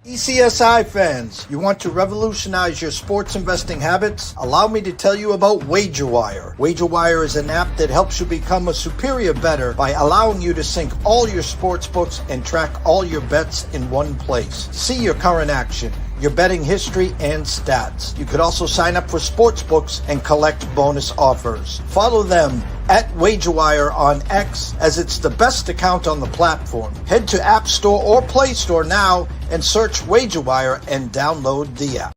ECSI fans, you want to revolutionize your sports investing habits? Allow me to tell you about WagerWire. WagerWire is an app that helps you become a superior bettor by allowing you to sync all your sports books and track all your bets in one place. See your current action, your betting history, and stats. You could also sign up for sports books and collect bonus offers. Follow them at WagerWire on X, as it's the best account on the platform. Head to App Store or Play Store now and search WagerWire and download the app.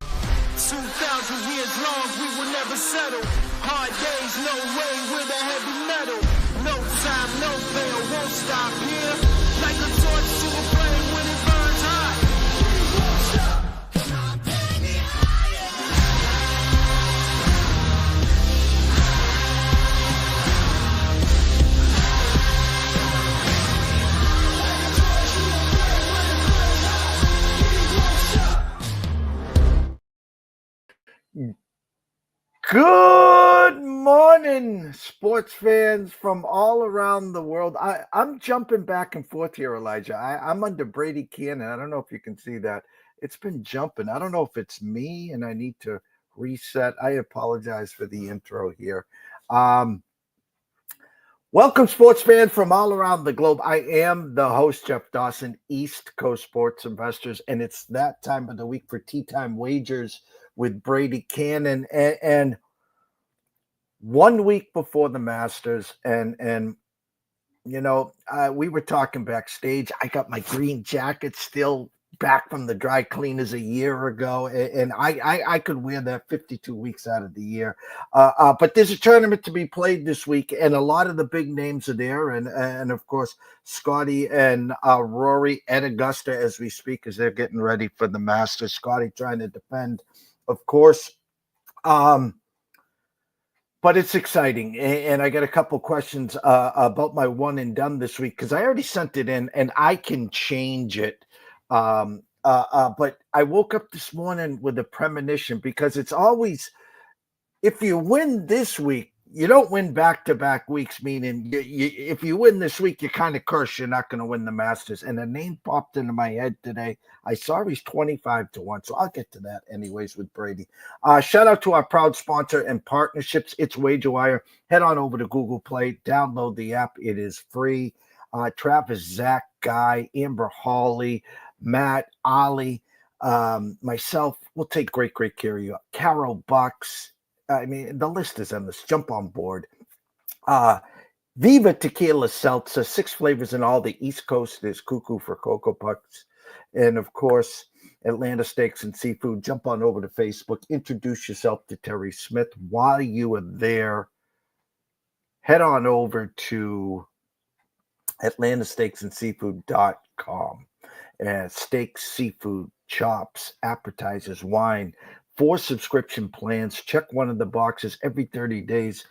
2,000 years long, we will never settle. Hard days, no way, with a heavy metal. No time, no fail, won't stop here. Like a torch to a flame when it burns hot. We won't stop. Not any higher. Good morning, sports fans from all around the world. I'm jumping back and forth here, Elijah. I'm under Brady Kannon. I don't know if you can see that. It's been jumping. I don't know if it's me and I need to reset. I apologize for the intro here. Welcome, sports fans from all around the globe. I am the host, Jeff Dawson, East Coast Sports Investors, and it's that time of the week for Tea Time Wagers with Brady Kannon. And 1 week before the Masters, and you know, we were talking backstage. I got my green jacket still back from the dry cleaners a year ago, and I could wear that 52 weeks out of the year. But there's a tournament to be played this week, and a lot of the big names are there, and of course Scotty and Rory at Augusta as we speak, as they're getting ready for the Masters. Scotty trying to defend, of course. But it's exciting, and I got a couple questions about my one and done this week because I already sent it in, and I can change it. But I woke up this morning with a premonition because it's always, if you win this week, you don't win back-to-back weeks, meaning if you win this week, you're kind of cursed you're not going to win the Masters. And a name popped into my head today. I saw he's 25-1, so I'll get to that anyways with Brady. Shout out to our proud sponsor and partnerships. It's WagerWire. Head on over to Google Play. Download the app. It is free. Travis, Zach, Guy, Amber Hawley, Matt, Ollie, myself, we'll take great care of you. Carol Bucks. I mean, the list is endless. Jump on board. Viva Tequila Seltzer, 6 flavors in all the East Coast. There's Cuckoo for Cocoa Pucks. And, of course, Atlanta Steaks and Seafood. Jump on over to Facebook. Introduce yourself to Terry Smith. While you are there, head on over to atlantasteaksandseafood.com. Steaks, seafood, chops, appetizers, wine. 4 subscription plans. Check one of the boxes every 30 days.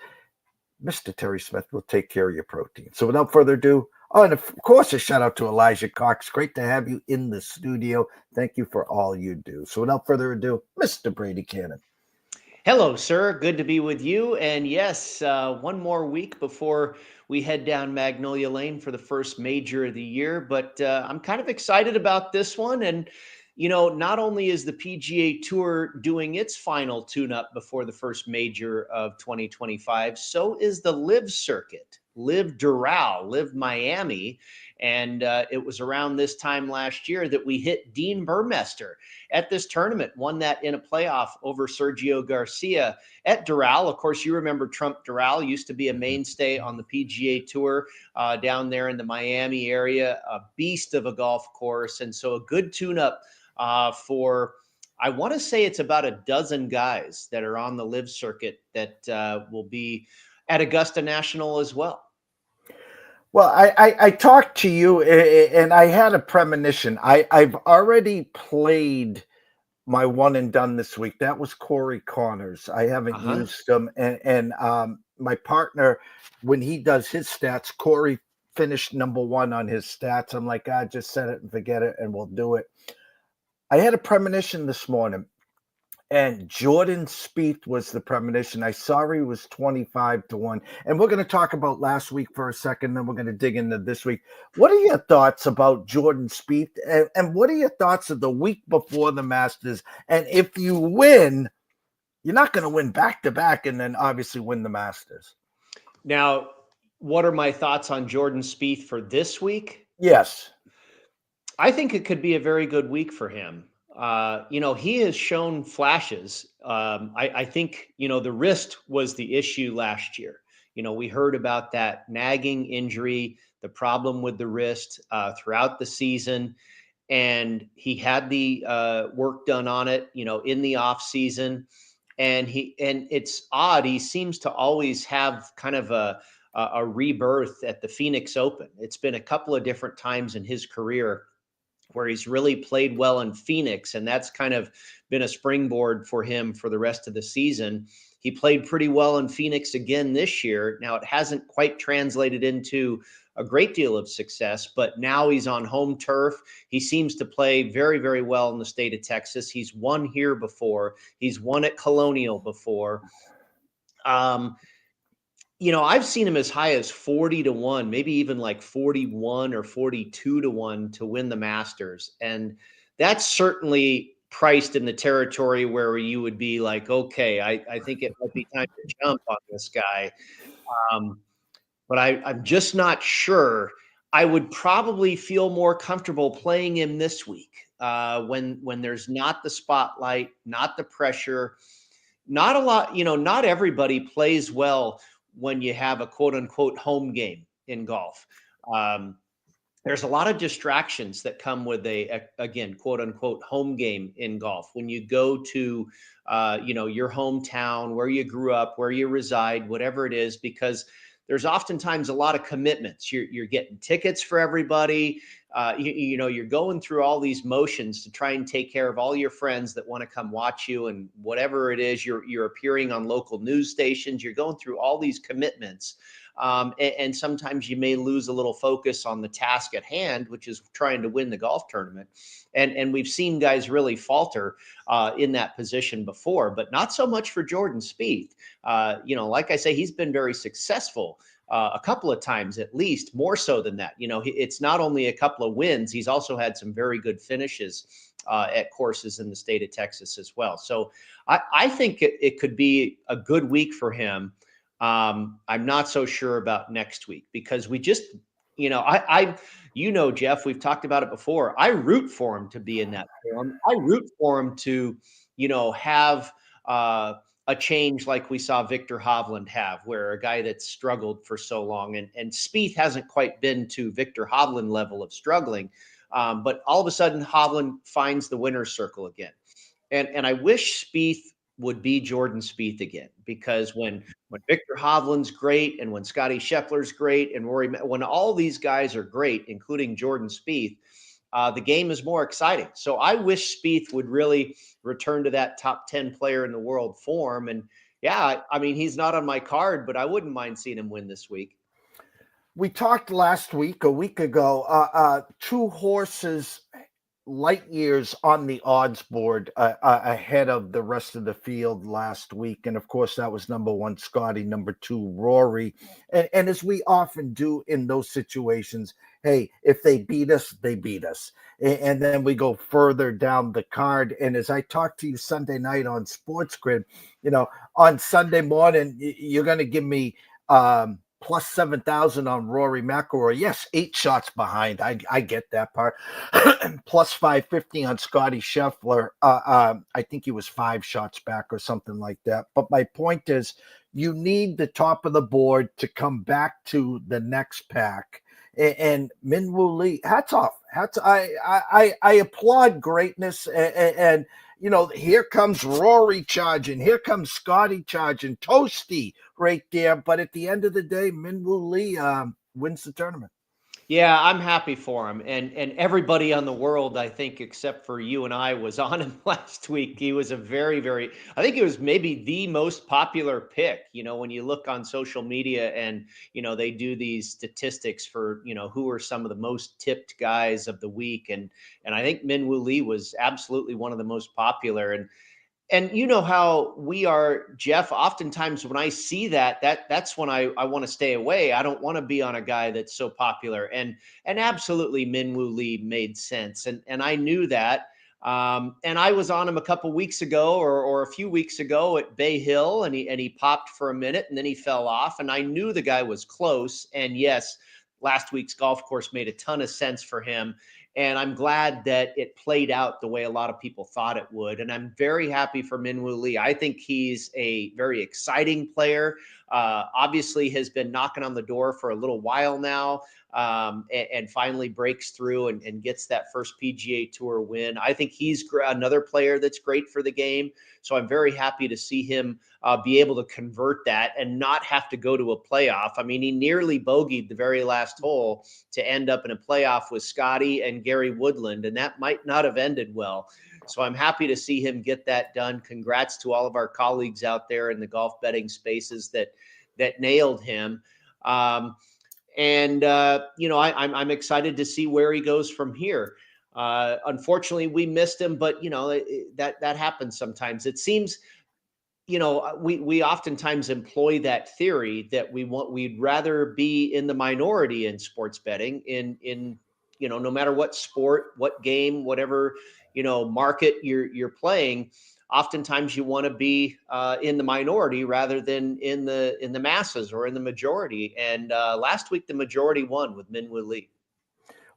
Mr. Terry Smith will take care of your protein. So without further ado, and of course, a shout out to Elijah Cox. Great to have you in the studio. Thank you for all you do. So without further ado, Mr. Brady Kannon. Hello, sir. Good to be with you. And yes, one more week before we head down Magnolia Lane for the first major of the year. But I'm kind of excited about this one. And you know, not only is the PGA Tour doing its final tune-up before the first major of 2025, so is the LIV circuit, LIV Doral, LIV Miami. And it was around this time last year that we hit Dean Burmester at this tournament, won that in a playoff over Sergio Garcia at Doral. Of course, you remember Trump Doral used to be a mainstay on the PGA Tour down there in the Miami area, a beast of a golf course. And so a good tune-up for, I want to say it's about a dozen guys that are on the LIV circuit that will be at Augusta National as well. Well, I talked to you and I had a premonition. I've already played my one and done this week. That was Corey Connors. I haven't used him. And my partner, when he does his stats, Corey finished #1 on his stats. I'm like, just set it and forget it and we'll do it. I had a premonition this morning, And Jordan Spieth was the premonition. I saw he was 25-1. And we're going to talk about last week for a second, then we're going to dig into this week. What are your thoughts about Jordan Spieth? And what are your thoughts of the week before the Masters? And if you win, you're not going to win back-to-back and then obviously win the Masters. Now, what are my thoughts on Jordan Spieth for this week? Yes. I think it could be a very good week for him. He has shown flashes. I think, the wrist was the issue last year. We heard about that nagging injury, the problem with the wrist throughout the season. And he had the work done on it, in the off season. And it's odd. He seems to always have kind of a rebirth at the Phoenix Open. It's been a couple of different times in his career where he's really played well in Phoenix, and that's kind of been a springboard for him for the rest of the season. He played pretty well in Phoenix again this year. Now, it hasn't quite translated into a great deal of success, but now he's on home turf. He seems to play very, very well in the state of Texas. He's won here before. He's won at Colonial before. I've seen him as high as 40-1, maybe even like 41 or 42-1 to win the Masters. And that's certainly priced in the territory where you would be like, okay, I think it might be time to jump on this guy. But I'm just not sure. I would probably feel more comfortable playing him this week when there's not the spotlight, not the pressure, not a lot, not everybody plays well when you have a quote unquote home game in golf. There's a lot of distractions that come with again, quote unquote home game in golf. When you go to, your hometown, where you grew up, where you reside, whatever it is, because there's oftentimes a lot of commitments. You're getting tickets for everybody. You're going through all these motions to try and take care of all your friends that want to come watch you, and whatever it is, you're appearing on local news stations. You're going through all these commitments. And sometimes you may lose a little focus on the task at hand, which is trying to win the golf tournament. And we've seen guys really falter in that position before, but not so much for Jordan Spieth. Like I say, he's been very successful a couple of times, at least, more so than that. It's not only a couple of wins, he's also had some very good finishes at courses in the state of Texas as well. So I think it could be a good week for him. I'm not so sure about next week because we just, Jeff, we've talked about it before. I root for him to be in that form. I root for him to, have a change like we saw Victor Hovland have, where a guy that's struggled for so long, and Spieth hasn't quite been to Victor Hovland level of struggling, but all of a sudden Hovland finds the winner's circle again. And I wish Spieth would be Jordan Spieth again, because when Victor Hovland's great, and when Scotty Scheffler's great, and when all these guys are great, including Jordan Spieth, the game is more exciting. So I wish Spieth would really return to that top 10 player in the world form. And yeah, I mean, he's not on my card, but I wouldn't mind seeing him win this week. We talked a week ago, two horses light years on the odds board ahead of the rest of the field last week. And of course, that was number one, Scotty, number two, Rory. And as we often do in those situations, hey, if they beat us, they beat us. And then we go further down the card. And as I talked to you Sunday night on Sports Grid, on Sunday morning, you're going to give me plus 7,000 on Rory McIlroy. Yes, 8 shots behind. I get that part. Plus 550 on Scotty Scheffler. I think he was 5 shots back or something like that. But my point is, you need the top of the board to come back to the next pack. And Minwoo Lee, hats off. I applaud greatness. And here comes Rory charging. Here comes Scotty charging. Toasty right there. But at the end of the day, Minwoo Lee wins the tournament. Yeah, I'm happy for him. And everybody on the world, I think, except for you and I, was on him last week. He was a very, very, I think it was maybe the most popular pick. When you look on social media and, they do these statistics for, who are some of the most tipped guys of the week. And I think Minwoo Lee was absolutely one of the most popular. And you know how we are, Jeff. Oftentimes when I see that's when I want to stay away. I don't want to be on a guy that's so popular. And absolutely, Minwoo Lee made sense, and I knew that. And I was on him a couple weeks ago, or a few weeks ago at Bay Hill, and he popped for a minute, and then he fell off. And I knew the guy was close. And yes, last week's golf course made a ton of sense for him. And I'm glad that it played out the way a lot of people thought it would. And I'm very happy for Minwoo Lee. I think he's a very exciting player. Obviously has been knocking on the door for a little while now, and finally breaks through and gets that first PGA Tour win. I think he's another player that's great for the game. So I'm very happy to see him be able to convert that and not have to go to a playoff. I mean, he nearly bogeyed the very last hole to end up in a playoff with Scotty and Gary Woodland, and that might not have ended well. So I'm happy to see him get that done. Congrats to all of our colleagues out there in the golf betting spaces that nailed him. I'm excited to see where he goes from here. Unfortunately, we missed him, but that happens sometimes. It seems, we oftentimes employ that theory that we'd rather be in the minority in sports betting in no matter what sport, what game, whatever, market you're playing. Oftentimes you want to be in the minority rather than in the masses or in the majority. And last week, the majority won with Minwoo Lee.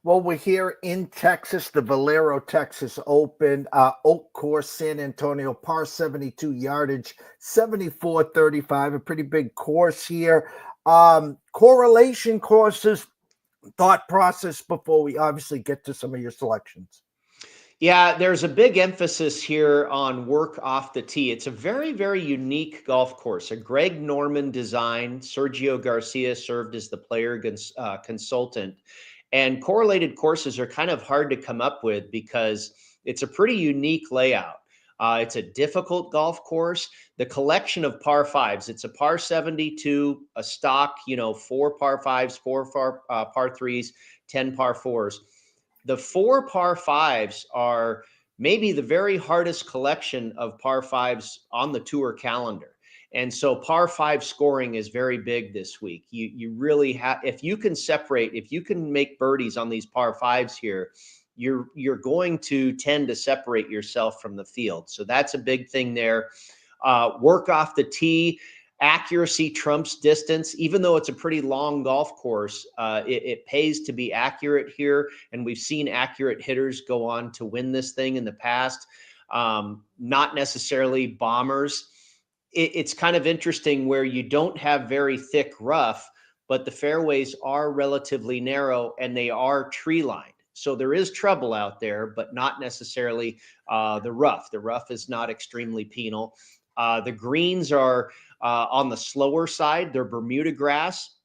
Well, we're here in Texas, the Valero Texas Open, Oak Course, San Antonio, par 72 yardage, 74-35, a pretty big course here. Correlation courses, thought process before we obviously get to some of your selections. Yeah, there's a big emphasis here on work off the tee. It's a very, very unique golf course, a Greg Norman design. Sergio Garcia served as the player consultant. And correlated courses are kind of hard to come up with because it's a pretty unique layout. It's a difficult golf course. The collection of par fives, it's a par 72, a stock, 4 par fives, 4 par threes, 10 par fours. The 4 par fives are maybe the very hardest collection of par fives on the tour calendar. And so par five scoring is very big this week. You really have, if you can make birdies on these par fives here, you're going to tend to separate yourself from the field. So that's a big thing there. Work off the tee. Accuracy trumps distance. Even though it's a pretty long golf course, it pays to be accurate here. And we've seen accurate hitters go on to win this thing in the past. Not necessarily bombers. It's kind of interesting where you don't have very thick rough, but the fairways are relatively narrow and they are tree lined. So there is trouble out there, but not necessarily the rough. The rough is not extremely penal. The greens are on the slower side. They're Bermuda grass,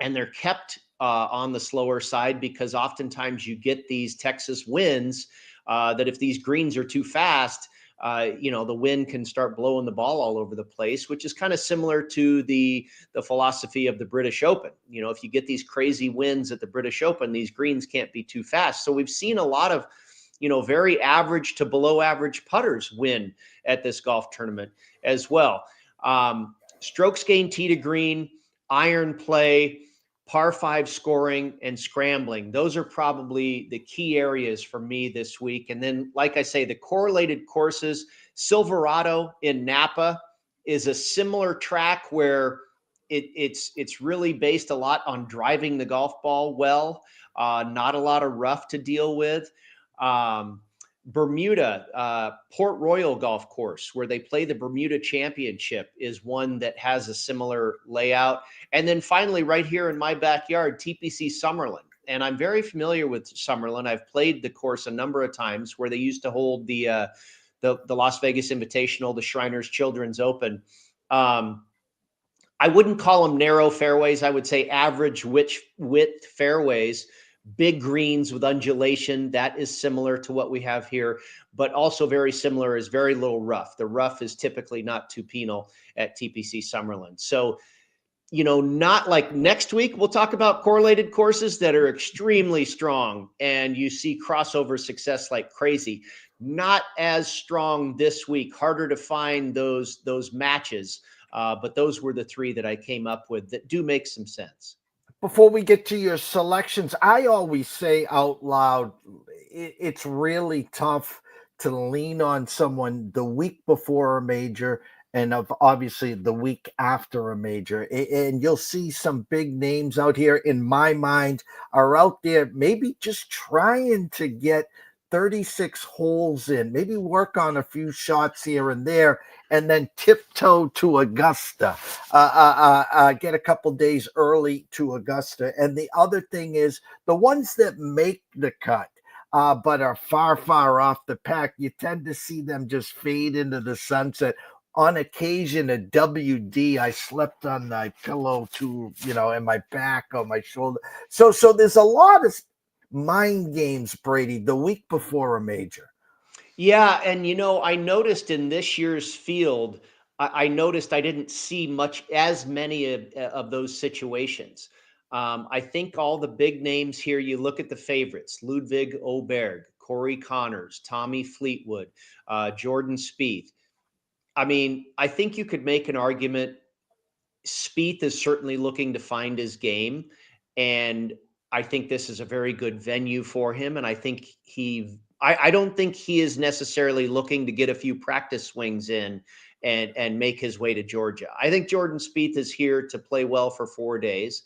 and they're kept on the slower side because oftentimes you get these Texas winds that if these greens are too fast, the wind can start blowing the ball all over the place, which is kind of similar to the philosophy of the British Open. If you get these crazy winds at the British Open, these greens can't be too fast. So we've seen a lot of, very average to below average putters win at this golf tournament as well. Strokes gained tee to green, iron play, par five scoring, and scrambling. Those are probably the key areas for me this week. And then, like I say, the correlated courses, Silverado in Napa is a similar track where it's really based a lot on driving the golf ball well, not a lot of rough to deal with. Bermuda, Port Royal Golf Course, where they play the Bermuda Championship, is one that has a similar layout. And then finally, right here in my backyard, TPC Summerlin. And I'm very familiar with Summerlin. I've played the course a number of times where they used to hold the Las Vegas Invitational, the Shriners Children's Open. I wouldn't call them narrow fairways. I would say average width fairways. Big greens with undulation. That is similar to what we have here, but also very similar is very little rough. The rough is typically not too penal at TPC Summerlin. So, not like next week, we'll talk about correlated courses that are extremely strong and you see crossover success like crazy. Not as strong this week, harder to find those matches. But those were the three that I came up with that do make some sense. Before we get to your selections, I always say out loud, it's really tough to lean on someone the week before a major and of obviously the week after a major. And you'll see some big names out here in my mind are out there maybe just trying to get 36 holes in, maybe work on a few shots here and there, and then tiptoe to Augusta, get a couple days early to Augusta. And the other thing is the ones that make the cut, but are far, far off the pack, you tend to see them just fade into the sunset. On occasion, a WD, I slept on my pillow too, in my back, on my shoulder. So there's a lot of mind games, Brady, the week before a major. Yeah. And, I noticed in this year's field, I noticed I didn't see as many of those situations. I think all the big names here, you look at the favorites, Ludwig Oberg, Corey Connors, Tommy Fleetwood, Jordan Spieth. I mean, I think you could make an argument. Spieth is certainly looking to find his game. And I think this is a very good venue for him. And I think I don't think he is necessarily looking to get a few practice swings in and make his way to Georgia. I think Jordan Spieth is here to play well for 4 days.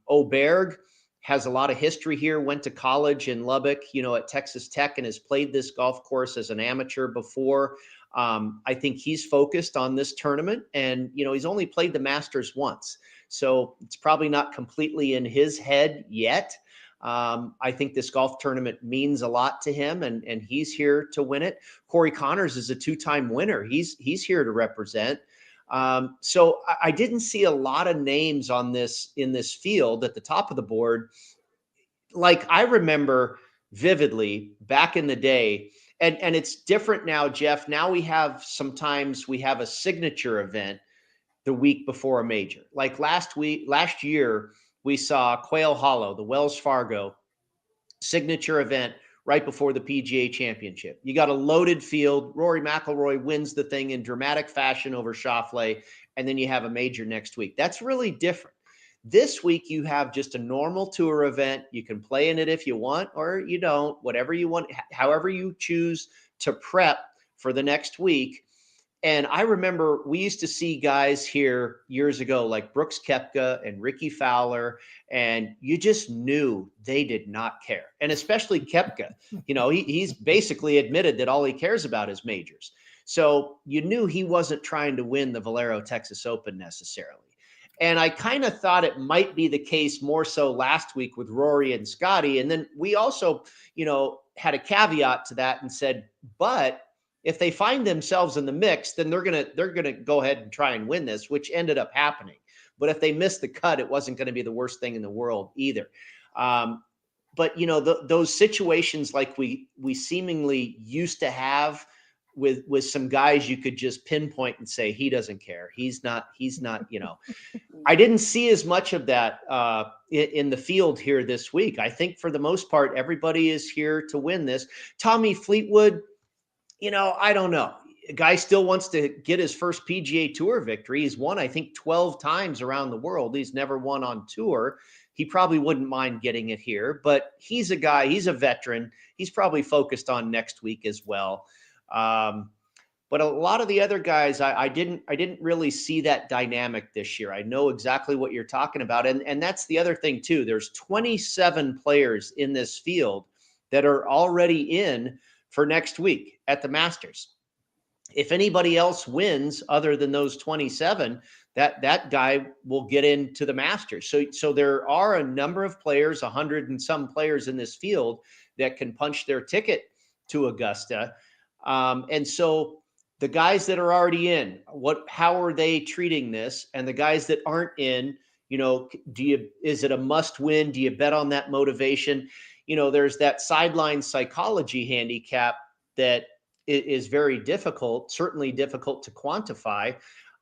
Oberg has a lot of history here, went to college in Lubbock, at Texas Tech, and has played this golf course as an amateur before. I think he's focused on this tournament, and, he's only played the Masters once. So it's probably not completely in his head yet. I think this golf tournament means a lot to him, and he's here to win it. Corey Connors is a 2-time winner. He's here to represent. So I didn't see a lot of names in this field at the top of the board. Like I remember vividly back in the day, and it's different now, Jeff. Now sometimes we have a signature event the week before a major. Like last year, we saw Quail Hollow, the Wells Fargo signature event right before the PGA Championship. You got a loaded field. Rory McIlroy wins the thing in dramatic fashion over Schauffele, and then you have a major next week. That's really different. This week, you have just a normal tour event. You can play in it if you want, or you don't, whatever you want, however you choose to prep for the next week. And I remember we used to see guys here years ago like Brooks Koepka and Ricky Fowler, and you just knew they did not care. And especially Koepka, he's basically admitted that all he cares about is majors. So you knew he wasn't trying to win the Valero Texas Open necessarily. And I kind of thought it might be the case more so last week with Rory and Scotty. And then we also, had a caveat to that and said, but if they find themselves in the mix, then they're gonna go ahead and try and win this, which ended up happening. But if they missed the cut, it wasn't going to be the worst thing in the world either. But those situations like we seemingly used to have with some guys, you could just pinpoint and say he doesn't care. He's not. I didn't see as much of that in the field here this week. I think for the most part, everybody is here to win this. Tommy Fleetwood. I don't know. A guy still wants to get his first PGA Tour victory. He's won, I think, 12 times around the world. He's never won on tour. He probably wouldn't mind getting it here, but he's a guy, he's a veteran. He's probably focused on next week as well. But a lot of the other guys, I didn't really see that dynamic this year. I know exactly what you're talking about. And that's the other thing too. There's 27 players in this field that are already in for next week at the Masters. If anybody else wins other than those 27, that guy will get into the Masters. So there are a number of players, 100 and some players in this field that can punch their ticket to Augusta. And so the guys that are already in, how are they treating this? And the guys that aren't in, is it a must win? Do you bet on that motivation? There's that sideline psychology handicap that is very difficult, certainly difficult to quantify.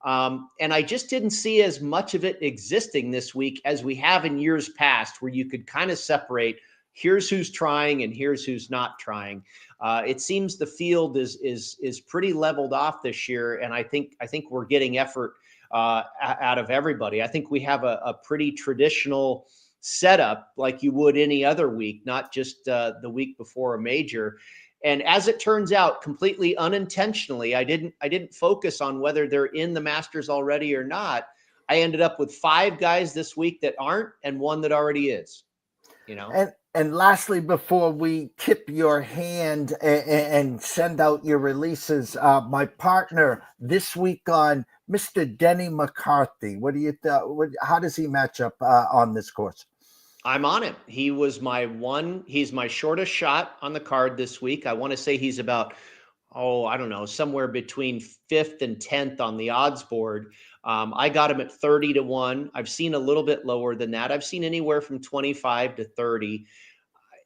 And I just didn't see as much of it existing this week as we have in years past, where you could kind of separate, here's who's trying and here's who's not trying. It seems the field is pretty leveled off this year, and I think we're getting effort out of everybody. I think we have a pretty traditional setup like you would any other week, not just the week before a major. And as it turns out, completely unintentionally, I didn't focus on whether they're in the Masters already or not. I ended up with 5 guys this week that aren't, and 1 that already is. You know. And lastly, before we tip your hand and send out your releases, my partner this week on Mr. Denny McCarthy. What do you how does he match up on this course? I'm on him. He's my shortest shot on the card this week. I want to say he's about, I don't know, somewhere between 5th and 10th on the odds board. I got him at 30 to 1. I've seen a little bit lower than that. I've seen anywhere from 25 to 30.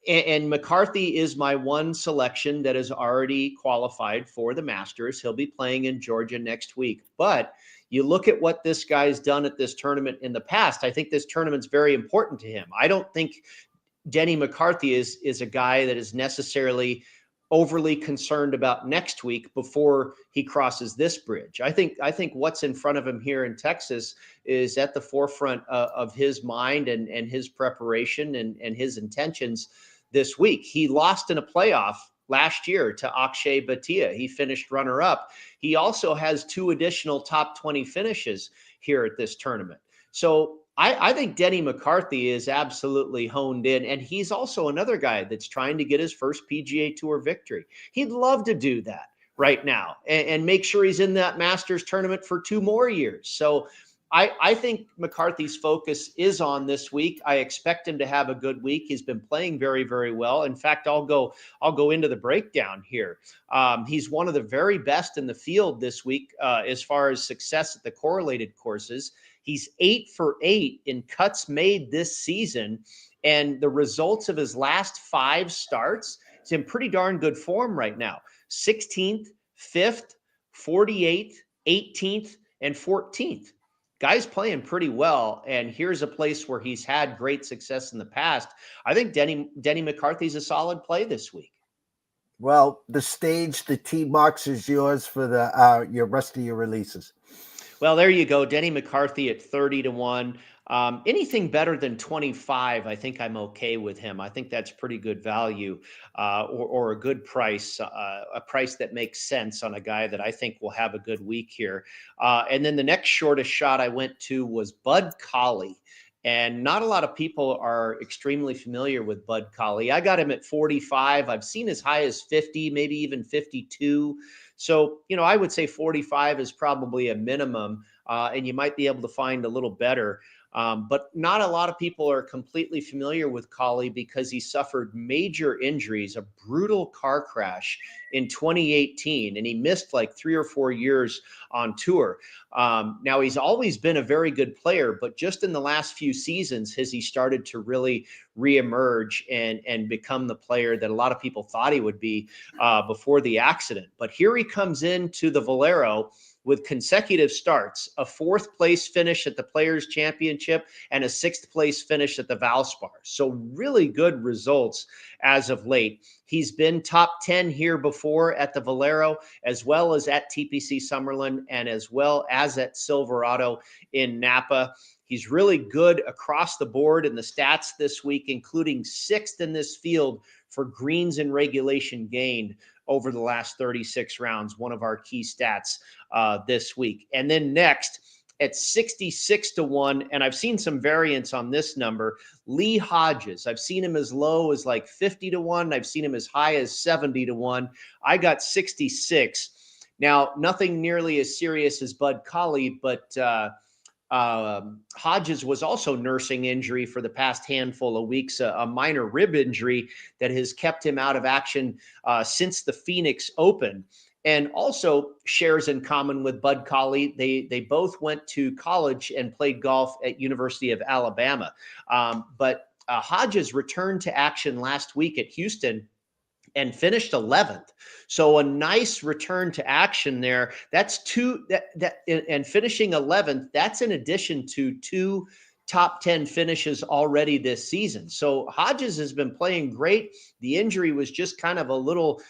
And McCarthy is my one selection that is already qualified for the Masters. He'll be playing in Georgia next week. But you look at what this guy's done at this tournament in the past. I think this tournament's very important to him. I don't think Denny McCarthy is a guy that is necessarily overly concerned about next week before he crosses this bridge. I think what's in front of him here in Texas is at the forefront of his mind and his preparation and his intentions this week. He lost in a playoff last year to Akshay Bhatia. He finished runner-up. He also has 2 additional top 20 finishes here at this tournament. So I think Denny McCarthy is absolutely honed in, and he's also another guy that's trying to get his first PGA Tour victory. He'd love to do that right now and make sure he's in that Masters tournament for 2 more years. So I think McCarthy's focus is on this week. I expect him to have a good week. He's been playing very, very well. In fact, I'll go into the breakdown here. He's one of the very best in the field this week as far as success at the correlated courses. He's 8 for 8 in cuts made this season, and the results of his last 5 starts, he's in pretty darn good form right now. 16th, 5th, 48th, 18th, and 14th. Guy's playing pretty well, and here's a place where he's had great success in the past. I think Denny McCarthy's a solid play this week. Well, the tee box is yours for the your rest of your releases. Well, there you go. Denny McCarthy at 30 to 1. Anything better than 25, I think I'm okay with him. I think that's pretty good value or a good price, a price that makes sense on a guy that I think will have a good week here. And then the next shortest shot I went to was Bud Colley. And not a lot of people are extremely familiar with Bud Colley. I got him at 45. I've seen as high as 50, maybe even 52. So, I would say 45 is probably a minimum, and you might be able to find a little better. But not a lot of people are completely familiar with Colley because he suffered major injuries, a brutal car crash in 2018, and he missed like 3 or 4 years on tour. Now, he's always been a very good player, but just in the last few seasons has he started to really reemerge and become the player that a lot of people thought he would be before the accident. But here he comes into the Valero with consecutive starts, a 4th place finish at the Players Championship and a 6th place finish at the Valspar. So really good results as of late. He's been top 10 here before at the Valero, as well as at TPC Summerlin, and as well as at Silverado in Napa. He's really good across the board in the stats this week, including 6th in this field for greens in regulation gained over the last 36 rounds, one of our key stats this week. And then next at 66 to 1, and I've seen some variance on this number, Lee Hodges. I've seen him as low as like 50 to 1. I've seen him as high as 70 to 1. I got 66. Now, nothing nearly as serious as Bud Colley, but Hodges was also nursing injury for the past handful of weeks, a minor rib injury that has kept him out of action since the Phoenix Open, and also shares in common with Bud Colley. They both went to college and played golf at University of Alabama. But Hodges returned to action last week at Houston and finished 11th. So a nice return to action there. That's and finishing 11th, that's in addition to 2 top 10 finishes already this season. So Hodges has been playing great. The injury was just kind of a little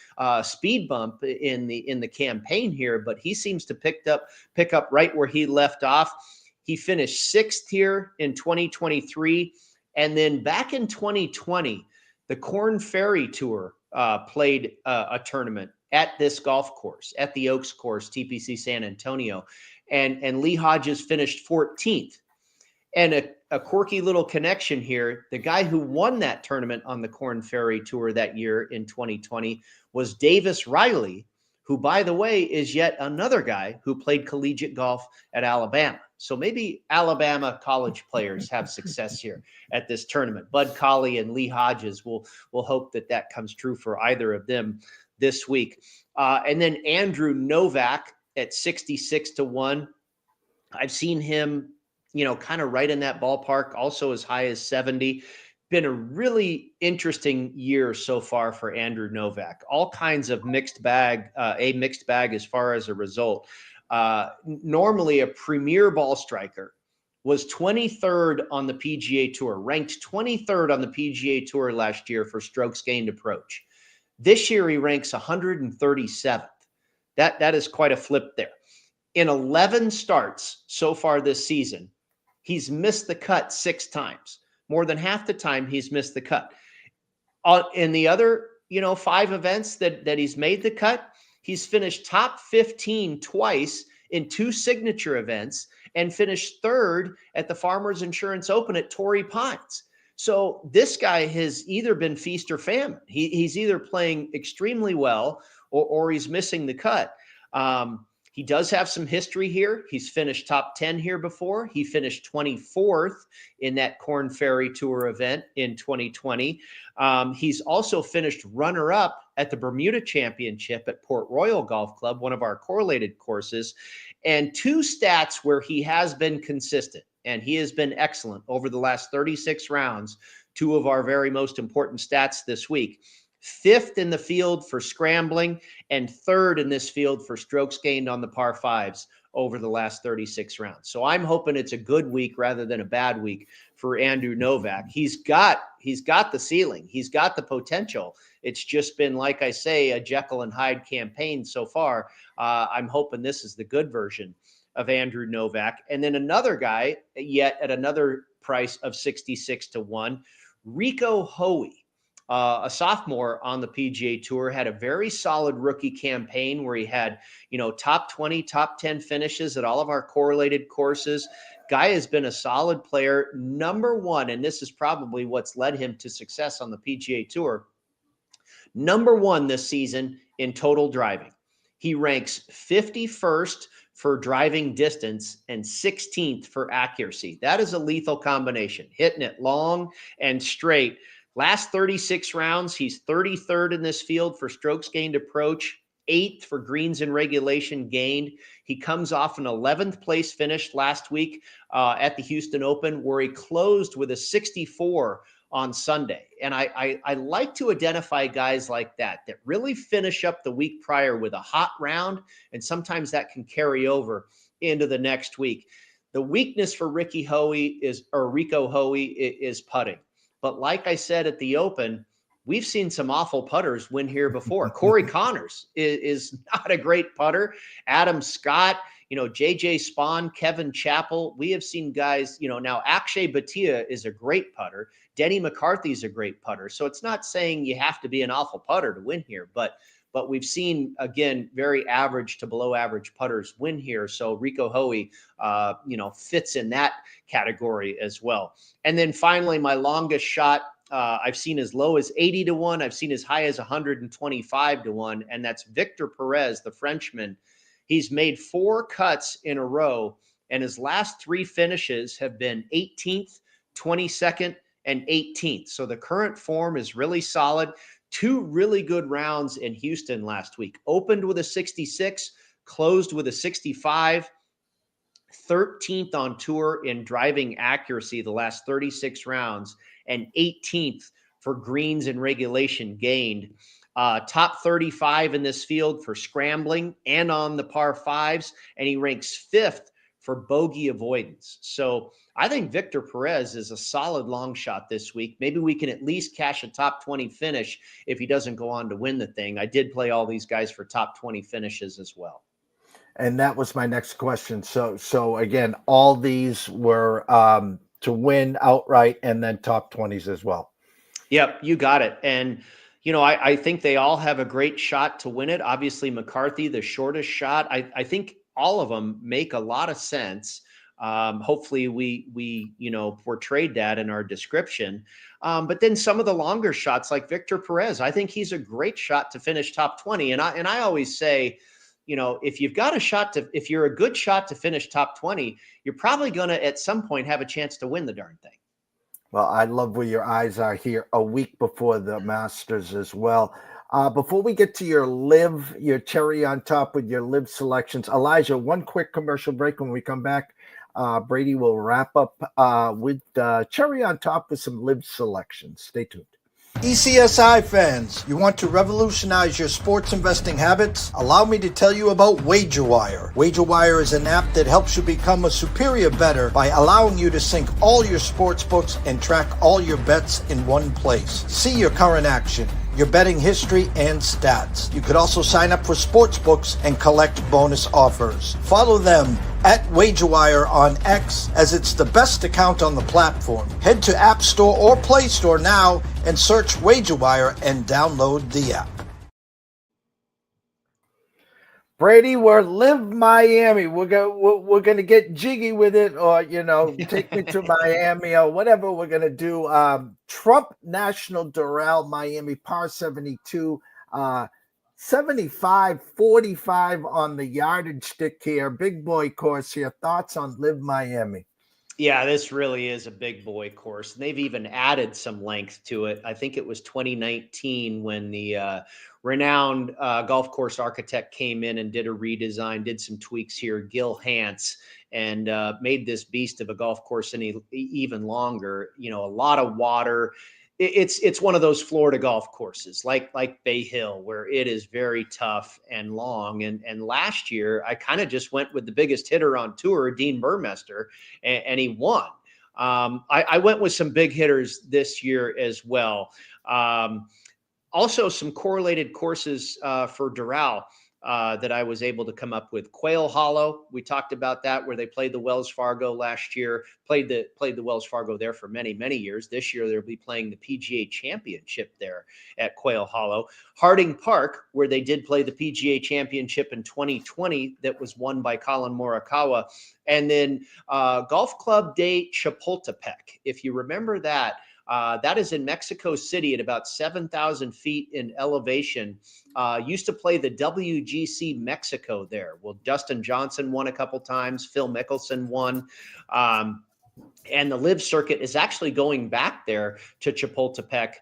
speed bump in the campaign here, but he seems to pick up right where he left off. He finished 6th here in 2023. And then back in 2020, the Korn Ferry Tour played a tournament at this golf course, at the Oaks course, TPC San Antonio. And Lee Hodges finished 14th. And a quirky little connection here, the guy who won that tournament on the Korn Ferry Tour that year in 2020 was Davis Riley, who, by the way, is yet another guy who played collegiate golf at Alabama. So maybe Alabama college players have success here at this tournament. Bud Colley and Lee Hodges, will hope that comes true for either of them this week. And then Andrew Novak at 66-1. I've seen him, kind of right in that ballpark, also as high as 70. Been a really interesting year so far for Andrew Novak. All kinds of mixed bag as far as a result. Normally a premier ball striker, was 23rd on the PGA Tour, ranked 23rd on the PGA Tour last year for strokes gained approach. This year he ranks 137th. That is quite a flip there. In 11 starts so far this season, he's missed the cut 6 times. More than half the time he's missed the cut. In the other, 5 events that he's made the cut, he's finished top 15 twice in 2 signature events and finished 3rd at the Farmers Insurance Open at Torrey Pines. So this guy has either been feast or famine. He's either playing extremely well or he's missing the cut. He does have some history here. He's finished top 10 here before. He finished 24th in that Korn Ferry Tour event in 2020. He's also finished runner-up at the Bermuda Championship at Port Royal Golf Club, one of our correlated courses, and 2 stats where he has been consistent, and he has been excellent over the last 36 rounds, 2 of our very most important stats this week. 5th in the field for scrambling and 3rd in this field for strokes gained on the par 5s over the last 36 rounds. So I'm hoping it's a good week rather than a bad week for Andrew Novak. He's got the ceiling. He's got the potential. It's just been, like I say, a Jekyll and Hyde campaign so far. I'm hoping this is the good version of Andrew Novak. And then another guy, yet at another price of 66-1, Rico Hoey. A sophomore on the PGA Tour, had a very solid rookie campaign where he had, top 20, top 10 finishes at all of our correlated courses. Guy has been a solid player. Number 1, and this is probably what's led him to success on the PGA Tour, number 1 this season in total driving. He ranks 51st for driving distance and 16th for accuracy. That is a lethal combination, hitting it long and straight. Last 36 rounds, he's 33rd in this field for strokes gained approach, 8th for greens in regulation gained. He comes off an 11th place finish last week at the Houston Open, where he closed with a 64 on Sunday. And I like to identify guys like that really finish up the week prior with a hot round, and sometimes that can carry over into the next week. The weakness for Rico Hoey is putting. But like I said at the Open, we've seen some awful putters win here before. Corey Connors is not a great putter. Adam Scott, JJ Spahn, Kevin Chappell. We have seen guys, now Akshay Bhatia is a great putter. Denny McCarthy is a great putter. So it's not saying you have to be an awful putter to win here, but we've seen, again, very average to below average putters win here. So Rico Hoey, fits in that category as well. And then finally, my longest shot, I've seen as low as 80-1. I've seen as high as 125-1. And that's Victor Perez, the Frenchman. He's made 4 cuts in a row, and his last 3 finishes have been 18th, 22nd, and 18th. So the current form is really solid. 2 really good rounds in Houston last week. Opened with a 66, closed with a 65, 13th on tour in driving accuracy the last 36 rounds, and 18th for greens in regulation gained. top 35 in this field for scrambling and on the par fives, and he ranks fifth for bogey avoidance. So I think Victor Perez is a solid long shot this week. Maybe we can at least cash a top 20 finish if he doesn't go on to win the thing. I did play all these guys for top 20 finishes as well. And that was my next question. So again, all these were to win outright and then top 20s as well. Yep, you got it. And, you know, I think they all have a great shot to win it. Obviously, McCarthy, the shortest shot. I think all of them make a lot of sense. Hopefully we portrayed that in our description. But then some of the longer shots like Victor Perez, I think he's a great shot to finish top 20. And I always say, you know, if you're a good shot to finish top 20, you're probably going to at some point have a chance to win the darn thing. Well, I love where your eyes are here a week before the Masters as well. Before we get to your cherry on top with your live selections, Elijah, one quick commercial break. When we come back, Brady will wrap up with cherry on top with some live selections. Stay tuned. ECSI fans, you want to revolutionize your sports investing habits? Allow me to tell you about WagerWire. WagerWire is an app that helps you become a superior bettor by allowing you to sync all your sports books and track all your bets in one place. See your current action, your betting history, and stats. You could also sign up for sports books and collect bonus offers. Follow them at WagerWire on X, as it's the best account on the platform. Head to App Store or Play Store now and search WagerWire and download the app. Brady, we're Live Miami. We're gonna get jiggy with it, or take me to Miami, or whatever we're gonna do. Trump National Doral Miami par 72, 75-45 on the yardage stick here. Big boy course here. Thoughts on Live Miami? Yeah, this really is a big boy course. And they've even added some length to it. I think it was 2019 when the renowned golf course architect came in and did a redesign, did some tweaks here, Gil Hance, and made this beast of a golf course even longer. You know, a lot of water. It's one of those Florida golf courses like Bay Hill, where it is very tough and long. And last year, I kind of just went with the biggest hitter on tour, Dean Burmester, and he won. I went with some big hitters this year as well. Also, some correlated courses for Doral that I was able to come up with. Quail Hollow, we talked about that, where they played the Wells Fargo last year, played the Wells Fargo there for many, many years. This year, they'll be playing the PGA Championship there at Quail Hollow. Harding Park, where they did play the PGA Championship in 2020, that was won by Colin Morikawa. And then Golf Club de Chapultepec, if you remember that. That is in Mexico City at about 7,000 feet in elevation. Used to play the WGC Mexico there. Well, Dustin Johnson won a couple times. Phil Mickelson won. And the live circuit is actually going back there to Chapultepec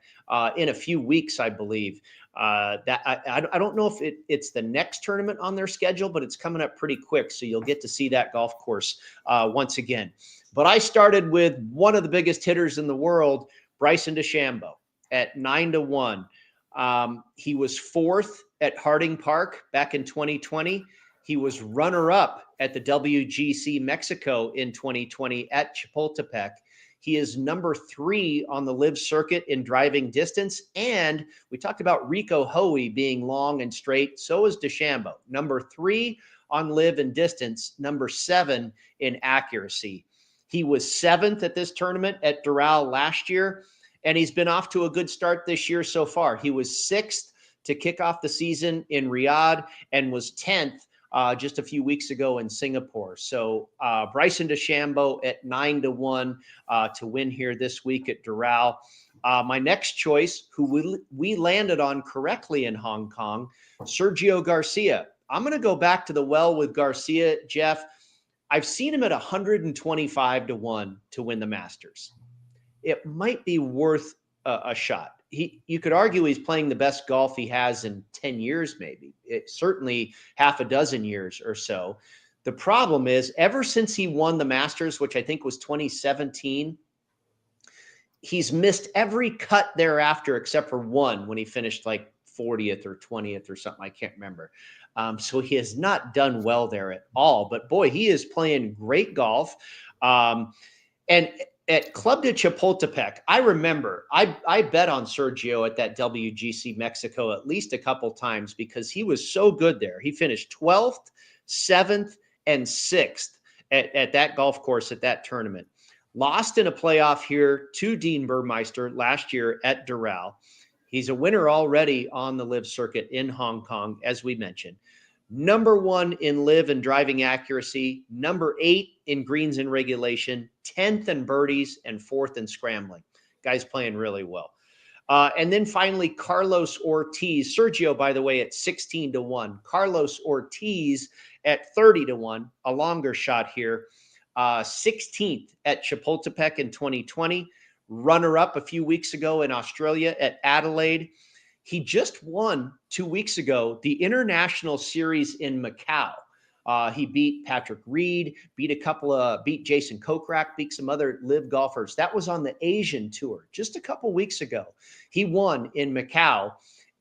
in a few weeks, I believe. That I don't know if it's the next tournament on their schedule, but it's coming up pretty quick. So you'll get to see that golf course once again. But I started with one of the biggest hitters in the world, Bryson DeChambeau, at 9-1. He was fourth at Harding Park back in 2020. He was runner-up at the WGC Mexico in 2020 at Chapultepec. He is number 3 on the live circuit in driving distance. And we talked about Rico Hoey being long and straight. So is DeChambeau. Number 3 on live and distance, number 7 in accuracy. He was 7th at this tournament at Doral last year, and he's been off to a good start this year so far. He was 6th to kick off the season in Riyadh and was 10th just a few weeks ago in Singapore. So Bryson DeChambeau at 9-1 to win here this week at Doral. My next choice, who we landed on correctly in Hong Kong, Sergio Garcia. I'm going to go back to the well with Garcia, Jeff. I've seen him at 125-1 to win the Masters. It might be worth a shot. You could argue he's playing the best golf he has in 10 years, maybe. Certainly half a dozen years or so. The problem is, ever since he won the Masters, which I think was 2017, he's missed every cut thereafter except for one when he finished like 40th or 20th or something. I can't remember. So he has not done well there at all. But boy, he is playing great golf. And at Club de Chapultepec, I remember I bet on Sergio at that WGC Mexico at least a couple times because he was so good there. He finished 12th, 7th, and 6th at that golf course at that tournament. Lost in a playoff here to Dean Burmeister last year at Doral. He's a winner already on the live circuit in Hong Kong, as we mentioned. Number 1 in live and driving accuracy, number 8 in greens and regulation, 10th in birdies, and 4th in scrambling. Guy's playing really well. And then finally, Carlos Ortiz. Sergio, by the way, at 16-1. Carlos Ortiz at 30-1, a longer shot here. 16th at Chapultepec in 2020. Runner-up a few weeks ago in Australia at Adelaide. He just won 2 weeks ago the International Series in Macau. He beat Patrick Reed, beat Jason Kokrak, beat some other live golfers. That was on the Asian Tour just a couple weeks ago. He won in Macau,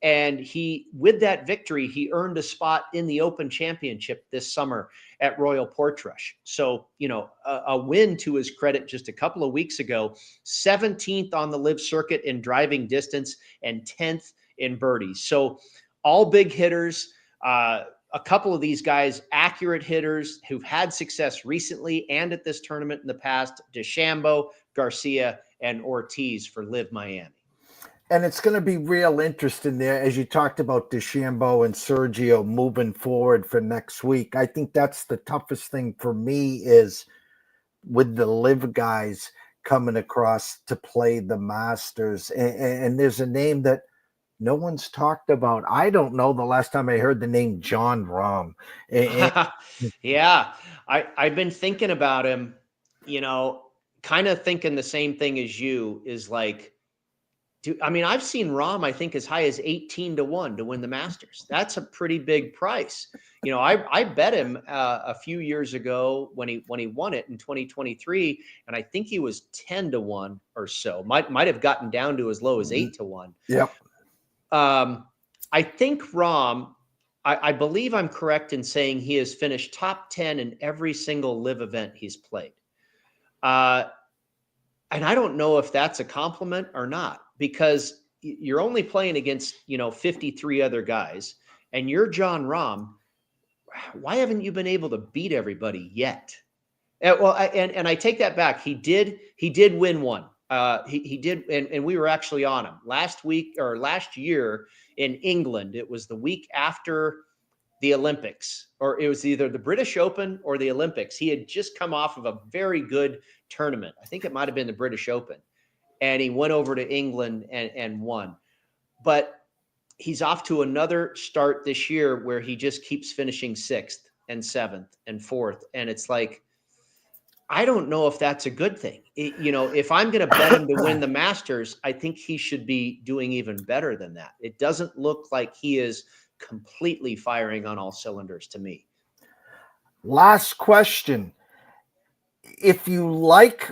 and with that victory, he earned a spot in the Open Championship this summer at Royal Portrush. So, a win to his credit just a couple of weeks ago. 17th on the live circuit in driving distance and 10th in birdies. So all big hitters, a couple of these guys, accurate hitters who've had success recently and at this tournament in the past, DeChambeau, Garcia, and Ortiz for Live Miami. And it's going to be real interesting there, as you talked about DeChambeau and Sergio moving forward for next week. I think that's the toughest thing for me is with the live guys coming across to play the Masters. And there's a name that no one's talked about. I don't know the last time I heard the name Jon Rahm. Yeah, I've been thinking about him, kind of thinking the same thing as you is like, I've seen Rahm, I think, as high as 18-1 to win the Masters. That's a pretty big price. I bet him a few years ago when he won it in 2023, and I think he was 10-1 or so. Might have gotten down to as low as 8-1. Yep. I think Rahm, I believe I'm correct in saying he has finished top 10 in every single live event he's played. And I don't know if that's a compliment or not, because you're only playing against, 53 other guys, and you're Jon Rahm. Why haven't you been able to beat everybody yet? And I take that back. He did win one. He did, and we were actually on him last year in England. It was the week after the Olympics, or it was either the British Open or the Olympics. He had just come off of a very good tournament. I think it might have been the British Open, and he went over to England and won. But he's off to another start this year where he just keeps finishing 6th and 7th and 4th. And it's like, I don't know if that's a good thing. If I'm going to bet him to win the Masters, I think he should be doing even better than that. It doesn't look like he is completely firing on all cylinders to me. Last question. If you like,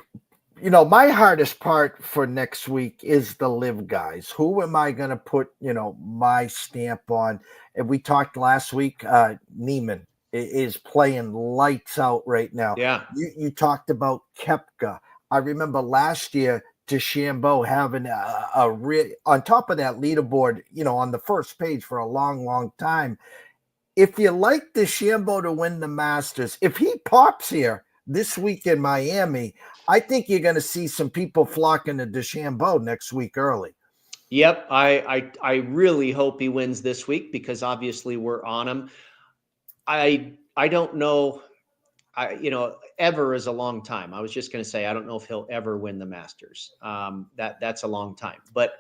my hardest part for next week is the live guys. Who am I going to put, my stamp on? And we talked last week, Neiman is playing lights out right now. Yeah. You talked about Koepka. I remember last year, DeChambeau having on top of that leaderboard, on the first page for a long, long time. If you like DeChambeau to win the Masters, if he pops here this week in Miami, I think you're going to see some people flocking to DeChambeau next week early. Yep. I really hope he wins this week because obviously we're on him. I don't know. Ever is a long time. I was just going to say, I don't know if he'll ever win the Masters. That's a long time, but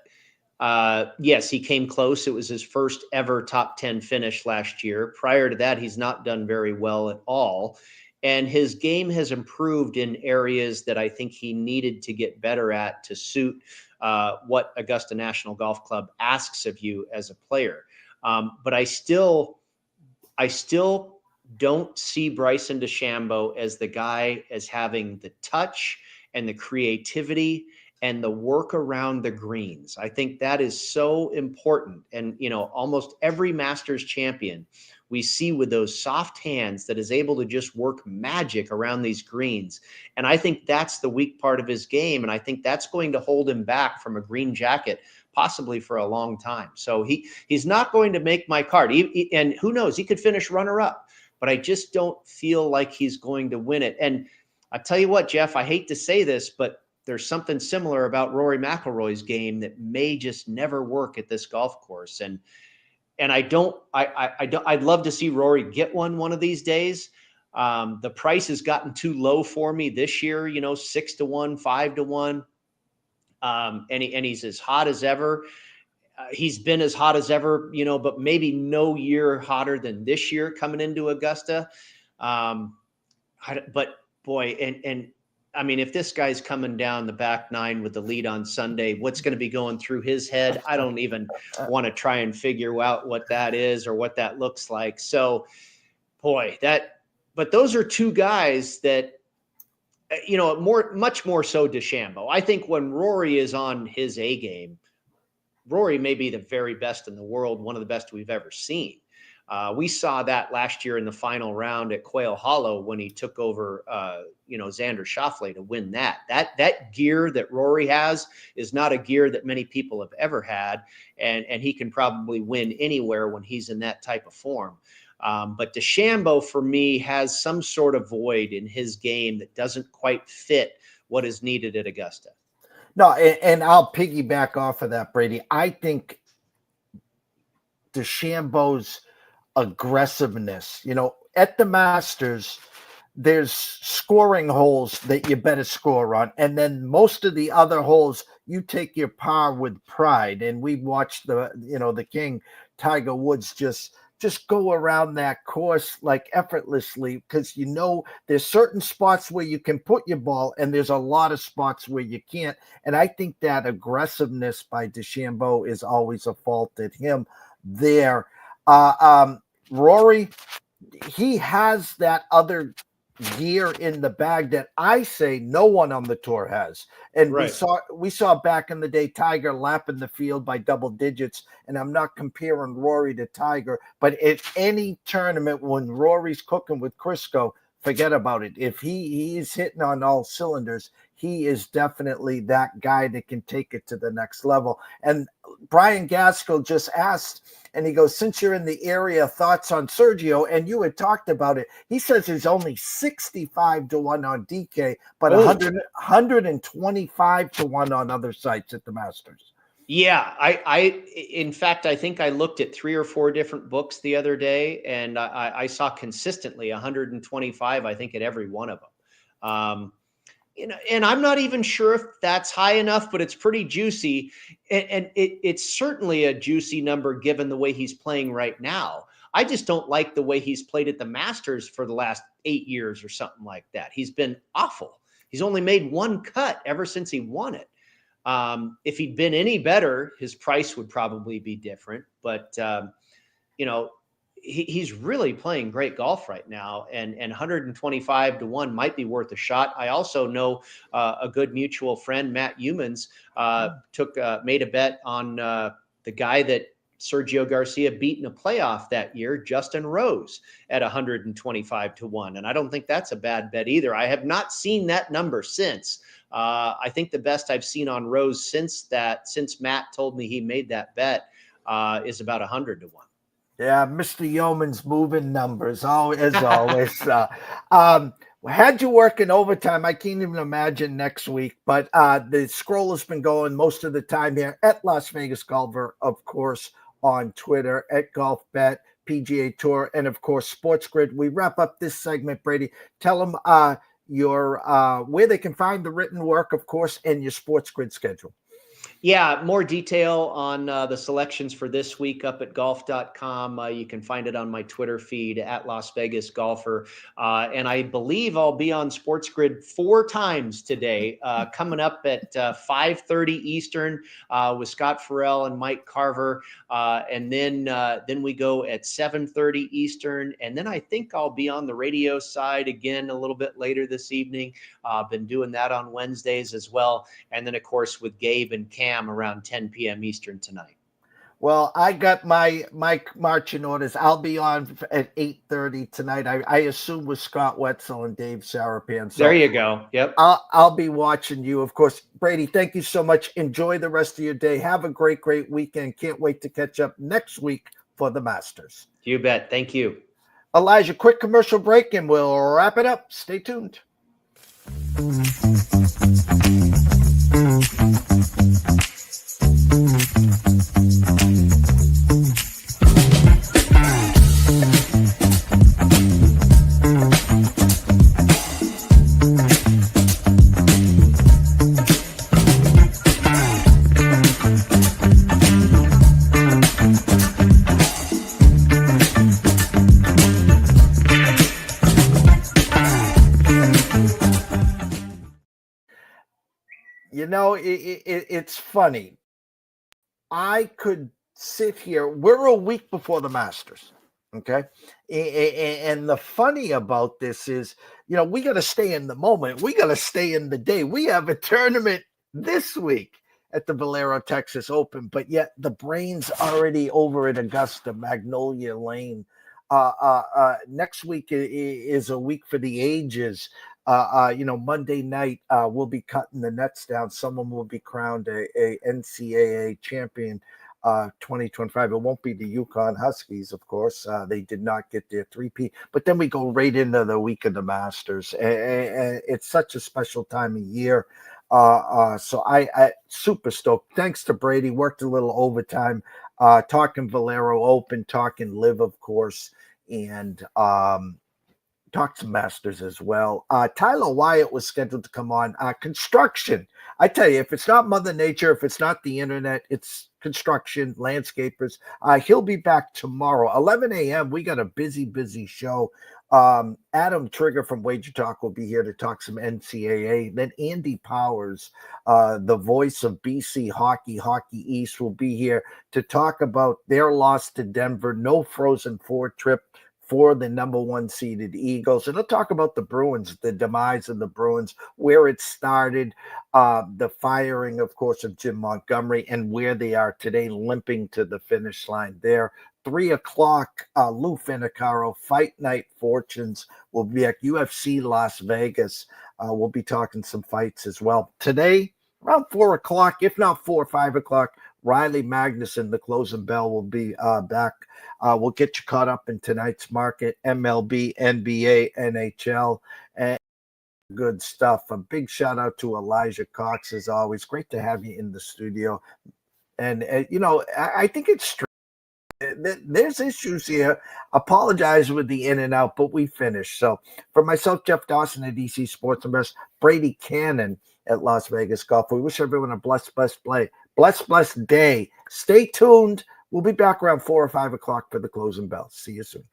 yes, he came close. It was his first ever top 10 finish last year. Prior to that, he's not done very well at all. And his game has improved in areas that I think he needed to get better at to suit what Augusta National Golf Club asks of you as a player. But I still don't see Bryson DeChambeau as the guy as having the touch and the creativity and the work around the greens. I think that is so important. And, almost every Masters champion we see with those soft hands that is able to just work magic around these greens. And I think that's the weak part of his game. And I think that's going to hold him back from a green jacket, possibly for a long time. So he's not going to make my card. And who knows, he could finish runner up, but I just don't feel like he's going to win it. And I tell you what, Jeff, I hate to say this, but there's something similar about Rory McIlroy's game that may just never work at this golf course. And I'd love to see Rory get one of these days. The price has gotten too low for me this year, 6-1, 5-1. And he's as hot as ever. He's been as hot as ever, but maybe no year hotter than this year coming into Augusta. But boy, and I mean, if this guy's coming down the back nine with the lead on Sunday, what's going to be going through his head? I don't even want to try and figure out what that is or what that looks like. So, boy, but those are two guys that, much more so DeChambeau. I think when Rory is on his A game, Rory may be the very best in the world, one of the best we've ever seen. We saw that last year in the final round at Quail Hollow when he took over, Xander Schauffele to win that. That gear that Rory has is not a gear that many people have ever had, and he can probably win anywhere when he's in that type of form. But DeChambeau, for me, has some sort of void in his game that doesn't quite fit what is needed at Augusta. No, and I'll piggyback off of that, Brady. I think DeChambeau's aggressiveness, at the Masters, there's scoring holes that you better score on, and then most of the other holes you take your par with pride. And we watched the king Tiger Woods just go around that course like effortlessly, because there's certain spots where you can put your ball and there's a lot of spots where you can't. And I think that aggressiveness by DeChambeau is always a fault at him there. Rory, he has that other gear in the bag that I say no one on the tour has. And right. we saw back in the day Tiger lapping the field by double digits, and I'm not comparing Rory to Tiger, but at any tournament when Rory's cooking with Crisco, forget about it. If he's hitting on all cylinders, he is definitely that guy that can take it to the next level. And Brian Gaskell just asked, and he goes, since you're in the area, thoughts on Sergio, and you had talked about it. He says there's only 65-1 on DK, but 125-1 on other sites at the Masters. Yeah, in fact, I think I looked at 3 or 4 different books the other day, and I saw consistently 125, I think, at every one of them. And I'm not even sure if that's high enough, but it's pretty juicy. And it's certainly a juicy number given the way he's playing right now. I just don't like the way he's played at the Masters for the last 8 years or something like that. He's been awful. He's only made 1 cut ever since he won it. If he'd been any better, his price would probably be different. But, he's really playing great golf right now, and 125-1 might be worth a shot. I also know a good mutual friend, Matt Humans, made a bet on the guy that Sergio Garcia beat in a playoff that year, Justin Rose, at 125-1. And I don't think that's a bad bet either. I have not seen that number since. I think the best I've seen on Rose since Matt told me he made that bet is about 100-1. Yeah, Mr. Yeoman's moving numbers, as always. Had you working overtime, I can't even imagine next week. But the scroll has been going most of the time here at Las Vegas Golfer, of course, on Twitter, at GolfBet, PGA Tour, and, of course, Sports Grid. We wrap up this segment, Brady. Tell them where they can find the written work, of course, and your Sports Grid schedule. Yeah, more detail on the selections for this week up at golf.com. You can find it on my Twitter feed at Las Vegas Golfer. And I believe I'll be on Sports Grid 4 times today, coming up at 5:30 Eastern with Scott Farrell and Mike Carver. And then we go at 7:30 Eastern. And then I think I'll be on the radio side again a little bit later this evening. Been doing that on Wednesdays as well. And then, of course, with Gabe and Cam around 10 p.m. Eastern tonight. Well, I got my marching orders. I'll be on at 8:30 tonight. I assume with Scott Wetzel and Dave Sarapan. So there you go. Yep. I'll be watching you, of course. Brady, thank you so much. Enjoy the rest of your day. Have a great weekend. Can't wait to catch up next week for the Masters. You bet. Thank you. Elijah, quick commercial break and we'll wrap it up. Stay tuned. You know, it's funny. I could sit here. We're a week before the Masters, okay? And the funny about this is, you know, we got to stay in the moment. We got to stay in the day. We have a tournament this week at the Valero Texas Open, but yet the brain's already over at Augusta, Magnolia Lane. Next week is a week for the ages. You know, Monday night, we'll be cutting the nets down. Someone will be crowned a NCAA champion 2025. It won't be the Yukon Huskies, of course. They did not get their 3P. But then we go right into the week of the Masters. It's such a special time of year. So I super stoked. Thanks to Brady. Worked a little overtime, talking Valero Open, talking Live, of course, and talk some Masters as well. Tyler Wyatt was scheduled to come on. Construction. I tell you, if it's not Mother Nature, if it's not the internet, it's construction, landscapers. He'll be back tomorrow, 11 a.m. We got a busy show. Adam Trigger from Wager Talk will be here to talk some NCAA. Then Andy Powers, the voice of BC Hockey East, will be here to talk about their loss to Denver. No Frozen Four trip for the number 1 seeded Eagles. And he'll talk about the Bruins, the demise of the Bruins, where it started, the firing, of course, of Jim Montgomery, and where they are today, limping to the finish line there. 3 o'clock, Lou Finicaro, Fight Night Fortunes will be at UFC Las Vegas. We'll be talking some fights as well. Today, around 4 o'clock, if not 4 or 5 o'clock, Riley Magnuson, the closing bell, will be back. We'll get you caught up in tonight's market, MLB, NBA, NHL, and good stuff. A big shout out to Elijah Cox, as always. Great to have you in the studio. And, you know, I think it's strange. There's issues here. Apologize with the in and out, but we finished. So for myself, Jeff Dawson at DC Sports Invest, Brady Kannon at Las Vegas Golf, we wish everyone a blessed day. Stay tuned. We'll be back around 4 or 5 o'clock for the closing bell. See you soon.